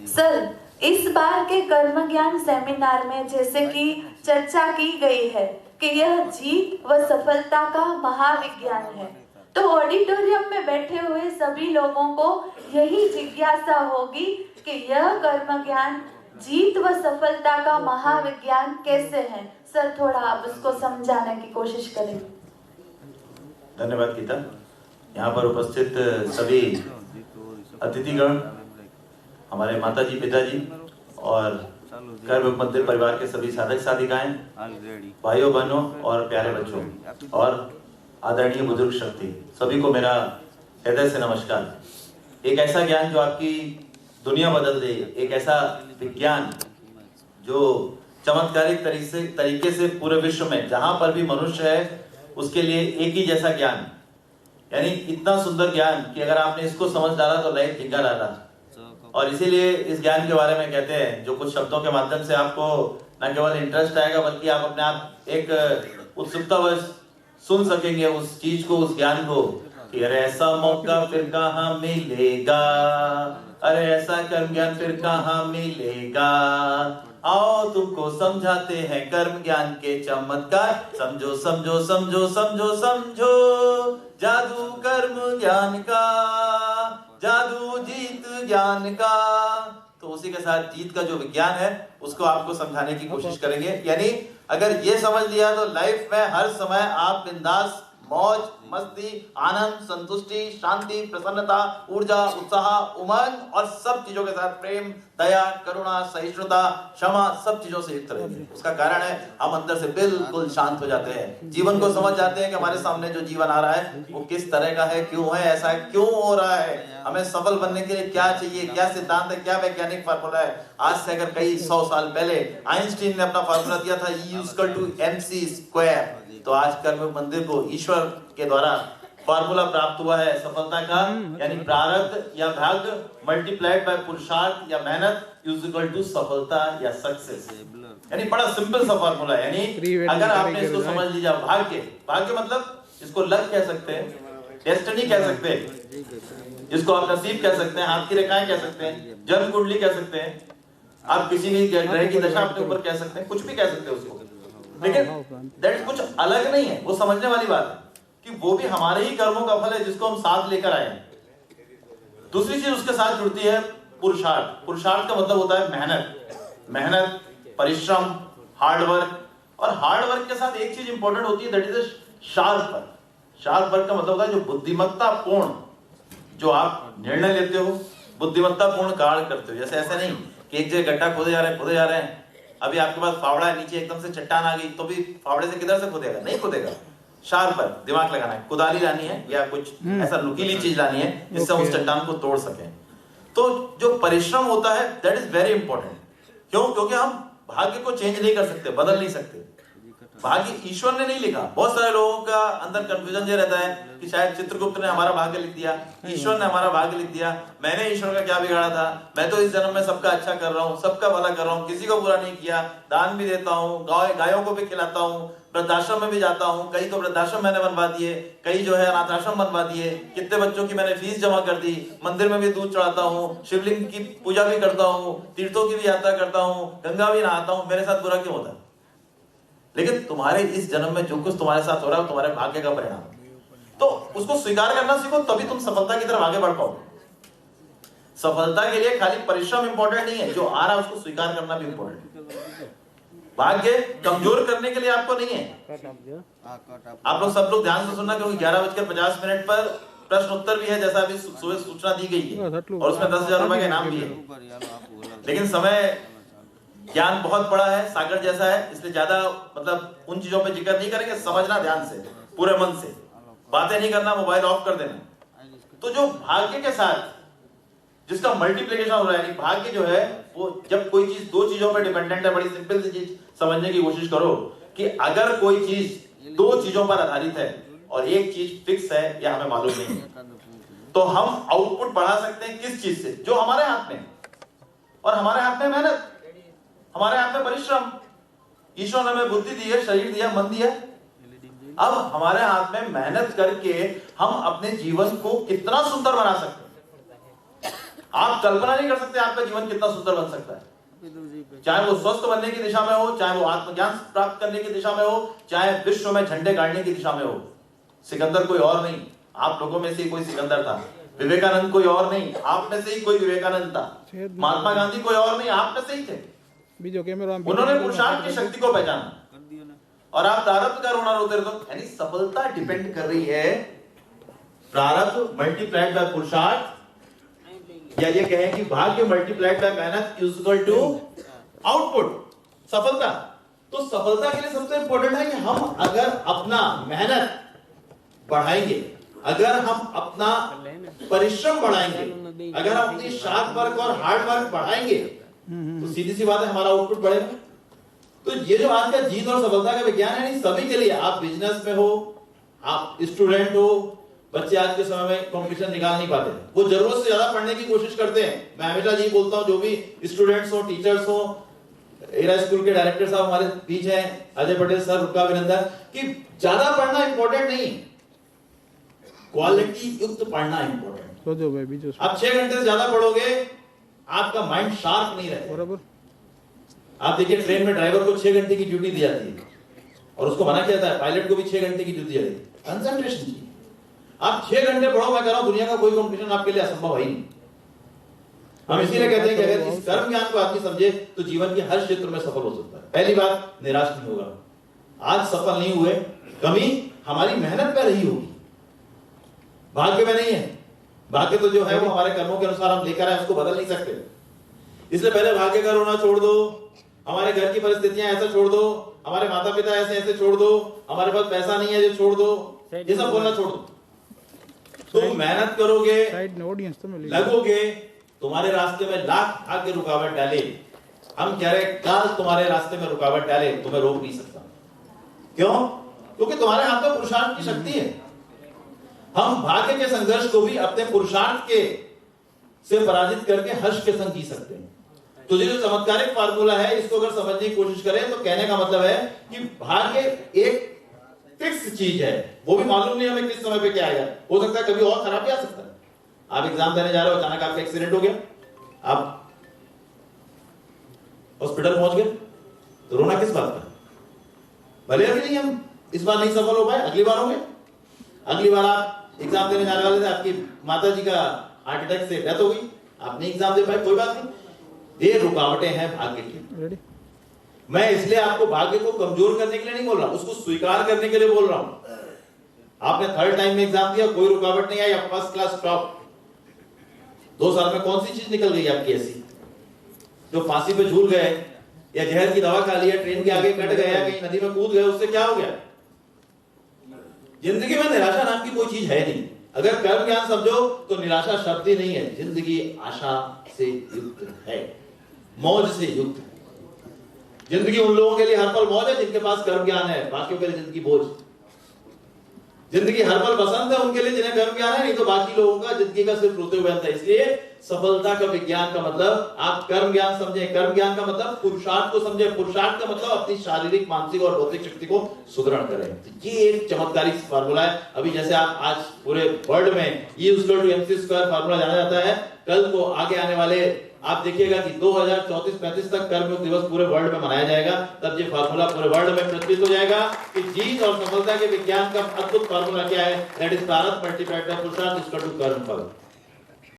Sir, इस बार के कर्म ज्ञान सेमिनार में जैसे कि चर्चा की गई है कि यह जीत व सफलता का महाविज्ञान है, तो ऑडिटोरियम में बैठे हुए सभी लोगों को यही जिज्ञासा होगी कि यह कर्म ज्ञान जीत व सफलता का महाविज्ञान कैसे है। सर, थोड़ा आप उसको समझाने की कोशिश करें। धन्यवाद गीता। यहाँ पर उपस्थित सभी अतिथिगण, हमारे माताजी, पिताजी और कर्म मंदिर परिवार के सभी साधक साधिकाएं, भाइयों बहनों और प्यारे बच्चों और आदरणीय बुजुर्ग शक्ति, सभी को मेरा हृदय से नमस्कार। एक ऐसा ज्ञान जो आपकी दुनिया बदल दे, एक ऐसा विज्ञान जो चमत्कारिक तरीके से पूरे विश्व में जहां पर भी मनुष्य है उसके लिए एक ही जैसा ज्ञान, यानी इतना सुंदर ज्ञान कि अगर आपने इसको समझ डाला तो लाइफ जिंगा डाला। और इसीलिए इस ज्ञान के बारे में कहते हैं जो कुछ शब्दों के माध्यम से आपको न केवल इंटरेस्ट आएगा बल्कि आप अपने आप एक उत्सुकतावश सुन सकेंगे उस चीज को, उस ज्ञान को कि अरे ऐसा मौका फिर कहाँ मिलेगा, अरे ऐसा कर्म ज्ञान फिर कहाँ मिलेगा। आओ तुमको समझाते हैं कर्म ज्ञान के चमत्कार, समझो समझो समझो समझो समझो जादू कर्म ज्ञान का, जादू जीत ज्ञान का। तो उसी के साथ जीत का जो विज्ञान है उसको आपको समझाने की कोशिश करेंगे। यानी अगर ये समझ लिया तो लाइफ में हर समय आप बिंदास, मौज मस्ती, आनंद, संतुष्टि, शांति, प्रसन्नता, ऊर्जा, उत्साह, उमंग और सब चीजों के साथ प्रेम, दया, करुणा, सहिष्णुता, क्षमा, सब चीजों से युक्त रहेंगे। उसका कारण है हम अंदर से बिल्कुल शांत हो जाते हैं, जीवन को समझ जाते हैं कि हमारे सामने जो जीवन आ रहा है वो किस तरह का है, क्यों है ऐसा, क्यों हो रहा है, हमें सफल बनने के लिए क्या चाहिए, क्या सिद्धांत है, क्या वैज्ञानिक फार्मूला है। आज से अगर कई 100 साल पहले आइंस्टीन ने अपना फार्मूला दिया था E=mc², तो आज कर्म मंदिर को ईश्वर के द्वारा फार्मूला प्राप्त हुआ है सफलता का, यानी प्रारब्ध या भाग्य मल्टीप्लाइड बाय पुरुषार्थ या मेहनत = सफलता या सक्सेस। यानी बड़ा सिंपल सा फार्मूला है। यानी अगर आपने इसको समझ लिया, भाग्य, भाग्य मतलब इसको लक कह सकते हैं, डेस्टिनी कह सकते हैं, जिसको आप नसीब कह सकते हैं, हाथ की रेखाएं कह सकते हैं, जन्म कुंडली कह सकते हैं, आप किसी भी ग्रह की दशा अपने ऊपर कह सकते हैं, कुछ भी कह सकते हैं उसको। लेकिन दैट कुछ अलग नहीं है, वो समझने वाली बात है कि वो भी हमारे ही कर्मों का फल है जिसको हम साथ लेकर आए हैं। दूसरी चीज उसके साथ जुड़ती है पुरुषार्थ। पुरुषार्थ का मतलब होता है मेहनत, मेहनत, परिश्रम, हार्डवर्क। और हार्डवर्क के साथ एक चीज इंपॉर्टेंट होती है, that is sharp work. Sharp work का मतलब होता है जो बुद्धिमत्ता पूर्ण, जो आप निर्णय लेते हो, बुद्धिमत्ता पूर्ण कार्य करते हो। जैसे ऐसा नहीं कि एक जगह गड्ढा खोदे जा रहे हैं, अभी आपके पास फावड़ा है, नीचे एकदम से चट्टान आ गई तो भी फावड़े से किधर से खोदेगा, नहीं खोदेगा। शार्प पर दिमाग लगाना है, कुदाली लानी है या कुछ ऐसा नुकीली चीज लानी है जिससे हम उस चट्टान को तोड़ सकें। तो जो परिश्रम होता है दैट इज वेरी इंपॉर्टेंट। क्यों? क्योंकि हम भाग्य को चेंज नहीं कर सकते, बदल नहीं सकते। भाग्य ईश्वर ने नहीं लिखा। बहुत सारे लोगों का अंदर कंफ्यूजन ये रहता है कि शायद चित्रगुप्त ने हमारा भाग्य लिख दिया, ईश्वर ने हमारा भाग्य लिख दिया, मैंने ईश्वर का क्या बिगाड़ा था, मैं तो इस जन्म में सबका अच्छा कर रहा हूँ, सबका भला कर रहा हूँ, किसी को बुरा नहीं किया, दान भी देता हूँ, गायों को भी खिलाता हूँ, वृद्धाश्रम में भी जाता हूँ, कई तो वृद्धाश्रम मैंने बनवा दिए, कई जो है अनाथ आश्रम बनवा दिए, कितने बच्चों की मैंने फीस जमा कर दी, मंदिर में भी दूध चढ़ाता हूँ, शिवलिंग की पूजा भी करता हूँ, तीर्थों की भी यात्रा करता हूँ, गंगा भी नहाता हूँ, मेरे साथ बुरा क्यों होता है? लेकिन तुम्हारे इस जन्म में जो कुछ तुम्हारे साथ हो रहा है वो तुम्हारे भाग्य का परिणाम। तो उसको स्वीकार करना सीखो, तभी तुम सफलता की तरफ आगे बढ़ पाओगे। सफलता के लिए खाली परिश्रम इंपॉर्टेंट नहीं है, जो आ रहा है उसको स्वीकार करना भी इंपॉर्टेंट है। भाग्य कमजोर करने के लिए आपको नहीं है। आप लोग सब लोग ध्यान से सुनना, क्योंकि 11:50 पर प्रश्न उत्तर भी है, जैसा अभी सुबह सूचना दी गई है, और उसमें 10,000 रुपए के इनाम भी है। लेकिन समय ज्ञान बहुत बड़ा है, सागर जैसा है, इसलिए ज्यादा मतलब उन चीजों पे जिक्र नहीं करेंगे। समझना ध्यान से, पूरे मन से, बातें नहीं करना, मोबाइल ऑफ कर देना। तो जो भाग्य के साथ जिसका मल्टीप्लिकेशन हो रहा है, भाग्य जो है वो जब कोई चीज दो चीजों पर डिपेंडेंट है, बड़ी सिंपल सी चीज समझने की कोशिश करो कि अगर कोई चीज दो चीजों पर आधारित है और एक चीज फिक्स है या हमें मालूम नहीं है, तो हम आउटपुट बढ़ा सकते हैं किस चीज से? जो हमारे हाथ में। और हमारे हाथ में मेहनत, हमारे हाथ में परिश्रम। ईश्वर ने हमें बुद्धि दी है, शरीर दिया, मन दिया। अब हमारे हाथ में मेहनत करके हम अपने जीवन को कितना सुंदर बना सकते हैं। आप कल्पना नहीं कर सकते आपका जीवन कितना सुंदर बन सकता है। चाहे वो स्वस्थ बनने की दिशा में हो, चाहे वो आत्मज्ञान प्राप्त करने की दिशा में हो, चाहे विश्व में झंडे गाड़ने की दिशा में हो। सिकंदर कोई और नहीं, आप लोगों में से कोई सिकंदर था। विवेकानंद कोई और नहीं, आप में से ही कोई विवेकानंद था। महात्मा गांधी कोई और नहीं, आप में से ही थे। उन्होंने पुरुषार्थ की शक्ति को पहचाना और आप प्रारब्ध का ऋण रोते रहो। यानी सफलता डिपेंड कर रही है प्रारब्ध मल्टीप्लाइड बाय पुरुषार्थ, या ये कहें कि भाग्य मल्टीप्लाइड बाय मेहनत इज इक्वल टू आउटपुट, सफलता। तो सफलता के लिए सबसे इंपॉर्टेंट है कि हम अगर अपना मेहनत बढ़ाएंगे, अगर हम अपना परिश्रम बढ़ाएंगे, अगर हम अपनी शार्प वर्क और हार्ड वर्क बढ़ाएंगे, तो सीधी सी बात है हमारा आउटपुट बढ़ेगा। तो ये जो आज का जीत और सफलता का विज्ञान है, सभी के लिए, आप बिजनेस में हो, आप स्टूडेंट हो, बच्चे आज के समय में कंपटीशन निकाल नहीं पाते, वो जरूरत से ज्यादा पढ़ने की कोशिश करते हैं। मैं हमेशा जी बोलता हूं, जो भी स्टूडेंट्स हो, टीचर्स हो, एरा स्कूल के डायरेक्टर साहब हमारे बीच हैं, अजय पटेल सर, उनका अभिनंदन, कि ज्यादा पढ़ना इंपॉर्टेंट नहीं, क्वालिटी युक्त पढ़ना इंपॉर्टेंट। आप 6 घंटे से ज्यादा पढ़ोगे, आपका माइंड शार्प नहीं रहेगा। बराबर। आप देखिए ट्रेन में ड्राइवर को 6 घंटे की ड्यूटी दी जाती है और उसको मना किया जाता है, पायलट को भी 6 घंटे की ड्यूटी दी जाती है, कंसंट्रेशन की। आप 6 घंटे पढ़ो, मैं कह रहा हूं दुनिया का कोई कंपटीशन आपके लिए असंभव है ही नहीं। हम इसीलिए कहते हैं कि अगर इस कर्म ज्ञान को आदमी समझे तो जीवन के हर क्षेत्र में सफल हो सकता है। पहली बात, निराश नहीं होगा। आज सफल नहीं हुए, कमी हमारी मेहनत पे रही होगी, भाग्य में नहीं है। भाग्य तो जो है वो हमारे कर्मों के अनुसार हम लेकर आए, उसको बदल नहीं सकते। इसलिए पहले भाग्य का रोना छोड़ दो, हमारे घर की परिस्थितियां ऐसा छोड़ दो, हमारे माता पिता ऐसे ऐसे छोड़ दो, हमारे पास पैसा नहीं है जो छोड़ दो, ये सब बोलना छोड़ दो। तुम मेहनत करोगे, लगोगे, तुम्हारे रास्ते में लाख भाग्य रुकावट डाले, हम कह रहे काल तुम्हारे रास्ते में रुकावट डाले, तुम्हें रोक नहीं सकता। क्यों? क्योंकि तुम्हारे हाथ में पुरुषार्थ की शक्ति है। हम भाग्य के संघर्ष को भी अपने पुरुषार्थ के से पराजित करके हर्ष के संग जी सकते हैं। तो ये जो चमत्कारिक फार्मूला है, इसको अगर समझने की कोशिश करें तो कहने का मतलब है कि भाग्य एक फिक्स चीज है, वो भी मालूम नहीं हमें किस समय पे क्या आएगा। हो सकता है कभी और खराब भी आ सकता है। आप एग्जाम देने जा रहे हो, अचानक आपका एक्सीडेंट हो गया, आप हॉस्पिटल पहुंच गए, तो रोना किस बात का? भले अभी नहीं हम इस बार नहीं सफल हो पाए, अगली बार होंगे। अगली बार आप एग्जाम देने जाने वाले थे, आपकी माता जी का हार्ट अटैक से डेथ हो गई, आप नहीं एग्जाम दे पाए, कोई बात नहीं। ये रुकावटें हैं भाग्य की। मैं इसलिए आपको भाग्य को कमजोर करने के लिए नहीं बोल रहा, उसको स्वीकार करने के लिए बोल रहा हूं। आपने 3rd टाइम में एग्जाम दिया, कोई रुकावट नहीं आई, आप फर्स्ट क्लास टॉप। 2 साल में कौन सी चीज निकल गई आपकी ऐसी? जो फांसी पे झूल गए या जहर की दवा खा लिया, ट्रेन के आगे कट गया, कहीं नदी में कूद गए, उससे क्या हो गया? जिंदगी में निराशा नाम की कोई चीज है नहीं। अगर कर्म ज्ञान समझो तो निराशा शब्द ही नहीं है, जिंदगी आशा से युक्त है, मौज से युक्त है। जिंदगी उन लोगों के लिए हर पल मौज है जिनके पास कर्म ज्ञान है, बाकियों के लिए जिंदगी बोझ। जिंदगी हर पल पसंद है उनके लिए जिन्हें कर्म ज्ञान है, नहीं तो बाकी लोगों का जिंदगी का सिर्फ रोते हुए अंत है। इसलिए सफलता का विज्ञान का मतलब आप कर्म ज्ञान समझे, कर्म ज्ञान का मतलब पुरुषार्थ को समझे, पुरुषार्थ का मतलब अपनी शारीरिक, मानसिक और भौतिक शक्ति को सुदृढ़ करें। तो ये एक चमत्कारिक फार्मूला है। अभी जैसे आप आज पूरे वर्ल्ड में E=mc² फार्मूला जाना जाता है, कल को आगे आने वाले आप देखिएगा कि 2034-35 तक कर्म योग दिवस पूरे वर्ल्ड में मनाया जाएगा। तब ये फार्मूला पूरे वर्ल्ड में प्रचलित हो जाएगा कि जीत और सफलता के विज्ञान का अद्भुत फार्मूला क्या है, दैट इज प्रारब्ध मल्टीप्लाइड बाय पुरुषार्थ इक्वल टू कर्म फल।